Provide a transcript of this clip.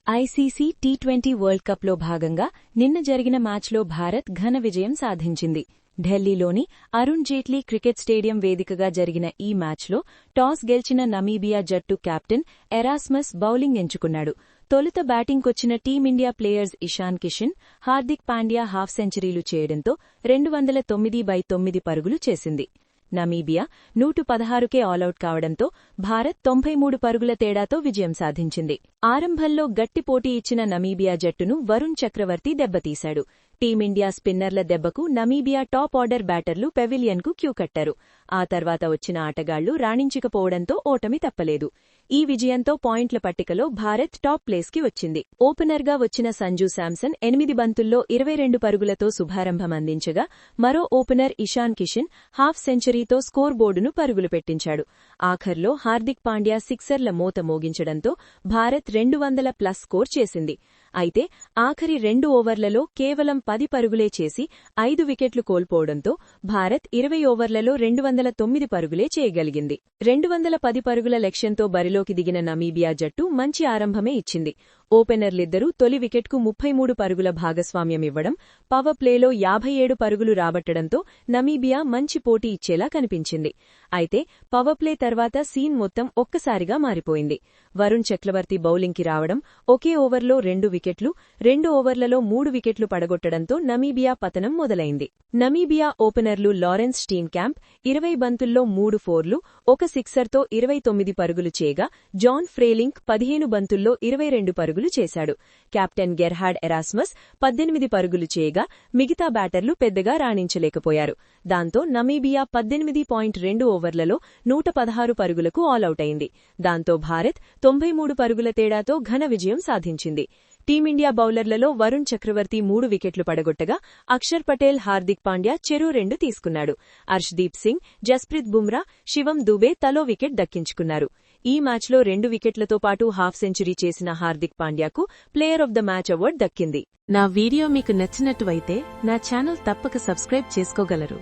ICC T20 world కప్లో భాగంగా నిన్న జరిగిన మ్యాచ్లో భారత్ ఘన విజయం సాధించింది. ఢిల్లీలోని అరుణ్ జైట్లీ క్రికెట్ స్టేడియం వేదికగా జరిగిన ఈ మ్యాచ్లో టాస్ గెలిచిన నమీబియా జట్టు కెప్టెన్ ఎరాస్మస్ బౌలింగ్ ఎంచుకున్నాడు. తొలుత బ్యాటింగ్కొచ్చిన team India players Ishan Kishan, Hardik Pandya half సెంచరీలు చేయడంతో 209/9 పరుగులు చేసింది. నమీబియా 116కే ఆలౌట్ కావడంతో భారత్ 93 పరుగుల తేడాతో విజయం సాధించింది. ఆరంభంలో గట్టి పోటీ ఇచ్చిన నమీబియా జట్టును వరుణ్ చక్రవర్తి దెబ్బతీశాడు. టీమిండియా స్పిన్నర్ల దెబ్బకు నమీబియా టాప్ ఆర్డర్ బ్యాటర్లు పెవిలియన్కు క్యూ కట్టారు. ఆ తర్వాత వచ్చిన ఆటగాళ్లు రాణించకపోవడంతో ఓటమి తప్పలేదు. ఈ విజయంతో పాయింట్ల పట్టికలో భారత్ టాప్ ప్లేస్కి వచ్చింది. ఓపెనర్గా వచ్చిన సంజూ శాంసన్ 8 బంతుల్లో 22 పరుగులతో శుభారంభం అందించగా, మరో ఓపెనర్ ఇషాన్ కిషన్ హాఫ్ సెంచరీతో స్కోర్ బోర్డును పరుగులు పెట్టించాడు. ఆఖర్లో హార్దిక్ పాండ్యా సిక్సర్ల మోత మోగించడంతో భారత్ 200+ స్కోర్ చేసింది. అయితే ఆఖరి 2 ఓవర్లలో కేవలం 10 పరుగులే చేసి 5 వికెట్లు కోల్పోవడంతో భారత్ 20 ఓవర్లలో 209 పరుగులే చేయగలిగింది. 210 పరుగుల లక్ష్యంతో బరిలోకి దిగిన నమీబియా జట్టు మంచి ఆరంభమే ఇచ్చింది. ఓపెనర్లిద్దరూ తొలి వికెట్కు 33 పరుగుల భాగస్వామ్యమివ్వడం, పవర్ ప్లేలో 57 పరుగులు రాబట్టడంతో నమీబియా మంచి పోటీ ఇచ్చేలా కనిపించింది. అయితే పవర్ ప్లే తర్వాత సీన్ మొత్తం ఒక్కసారిగా మారిపోయింది. వరుణ్ చక్రవర్తి బౌలింగ్కి రావడం, ఒకే ఓవర్లో 2 వికెట్లు, 2 ఓవర్లలో 3 వికెట్లు పడగొట్టడంతో నమీబియా పతనం మొదలైంది. నమీబియా ఓపెనర్లు లారెన్స్ స్టీన్క్యాంప్ 20 బంతుల్లో 3 ఫోర్లు, 1 సిక్సర్తో 29 పరుగులు చేయగా, జాన్ ఫ్రేలింక్ 15 బంతుల్లో 22 పరుగులు చేశాడు. కెప్టెన్ గెర్హార్డ్ ఎరాస్మస్ 18 పరుగులు చేయగా, మిగతా బ్యాటర్లు పెద్దగా రాణించలేకపోయారు. దాంతో నమీబియా 18.2 ఓవర్లలో 116 పరుగులకు ఆలౌట్ అయింది. దాంతో భారత్ 93 పరుగుల తేడాతో ఘన విజయం సాధించింది. టీమిండియా బౌలర్లలో వరుణ్ చక్రవర్తి 3 వికెట్లు పడగొట్టగా, అక్షర్ పటేల్, హార్దిక్ పాండ్యా చెరో 2 తీసుకున్నాడు. అర్ష్దీప్ సింగ్, జస్ప్రీత్ బుమ్రా, శివం దూబే తలో వికెట్ దక్కించుకున్నారు. ఈ మ్యాచ్లో 2 వికెట్లతో పాటు హాఫ్ సెంచరీ చేసిన హార్దిక్ పాండ్యాకు player of the match award దక్కింది. నా వీడియో మీకు నచ్చినట్టు అయితే నా ఛానల్ తప్పక సబ్స్క్రైబ్ చేసుకోగలరు.